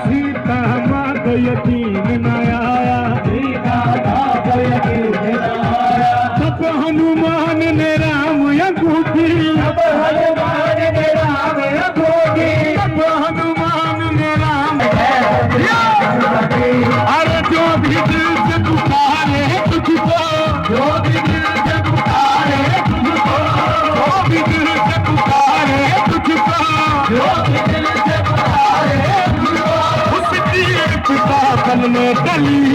सीता माँ को यकीन न आया, तब हनुमान ने राम अंगूठी, तब हनुमान ने राम अरे जो भी दिल से पुकारे तुझको, जो भी दिल से पुकारे तुझको, जो भी दिल से पुकारे तुझको, जो भी दिल से पुकारे तुझको, उस तीर पिता तन में डली